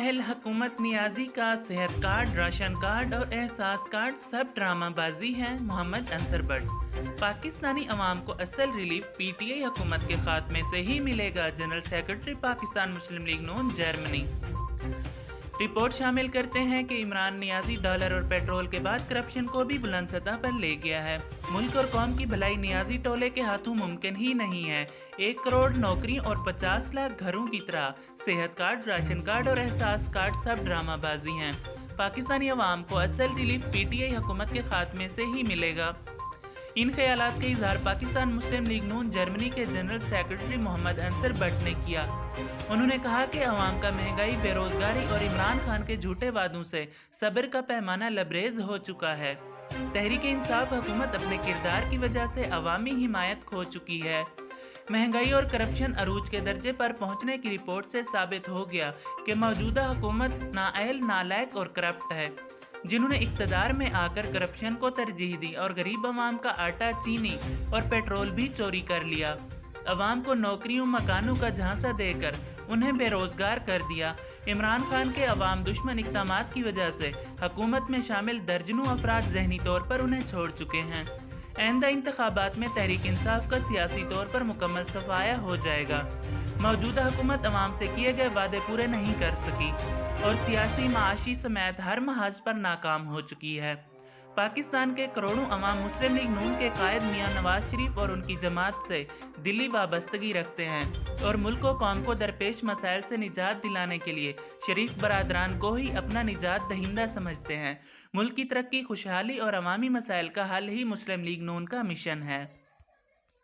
नाअहल हुकूमत नियाजी का सेहत कार्ड, राशन कार्ड और एहसास कार्ड सब ड्रामाबाजी हैं। मोहम्मद अंसर बट। पाकिस्तानी अवाम को असल रिलीफ पीटीआई हुकूमत के खात्मे से ही मिलेगा। General secretary Pakistan Muslim League Noon Germany. Report शामिल करते हैं कि इमरान नियाजी डॉलर और पेट्रोल के बाद करप्शन को भी बुलंद सतह पर ले गया है। मुल्क और कौम की भलाई नियाजी टोले के हाथों मुमकिन ही नहीं है। 1 करोड़ नौकरी और 50 लाख घरों की तरह सेहत कार्ड, राशन कार्ड और एहसास कार्ड सब ड्रामाबाजी हैं। पाकिस्तानी अवाम को असल रिलीफ पीटीआई हुकूमत के खात्मे से ही मिलेगा। इन ख्यालात का इजहार पाकिस्तान मुस्लिम लीग नून जर्मनी के जनरल सेक्रेटरी मोहम्मद अंसर बट ने किया। उन्होंने कहा कि अवाम का महंगाई, बेरोजगारी और इमरान खान के झूठे वादों से सब्र का पैमाना लबरेज हो चुका है। तहरीक इंसाफ हुकूमत अपने किरदार की वजह से अवामी हिमायत खो चुकी है। महंगाई और करप्शन अरूज के दर्जे पर पहुंचने की रिपोर्ट से साबित हो गया कि मौजूदा हुकूमत नाअहल, नालायक और करप्ट है, जिन्होंने इक़्तिदार में आकर करप्शन को तरजीह दी और गरीब अवाम का आटा, चीनी और पेट्रोल भी चोरी कर लिया। अवाम को नौकरियों, मकानों का झांसा देकर उन्हें बेरोजगार कर दिया। इमरान खान के अवाम दुश्मन इक़दामात की वजह से हुकूमत में शामिल दर्जनों अफराद ज़हनी तौर पर उन्हें छोड़ चुके हैं। आइंदा इंतखाबात में तहरीक इंसाफ का सियासी तौर पर मुकम्मल सफाया हो जाएगा। मौजूदा हुकूमत अवाम से किए गए वादे पूरे नहीं कर सकी और सियासी, माशी समेत हर महाज पर नाकाम हो चुकी है। पाकिस्तान के करोड़ों अवाम मुस्लिम लीग नून के कायद मियां नवाज शरीफ और उनकी जमात से दिली वाबस्तगी रखते हैं और मुल्क व कौम को दरपेश मसाइल से निजात दिलाने के लिए शरीफ बरादरान को ही अपना निजात दहिंदा समझते हैं। मुल्क की तरक्की, खुशहाली और अवामी मसाइल का हल ही मुस्लिम लीग नून का मिशन है।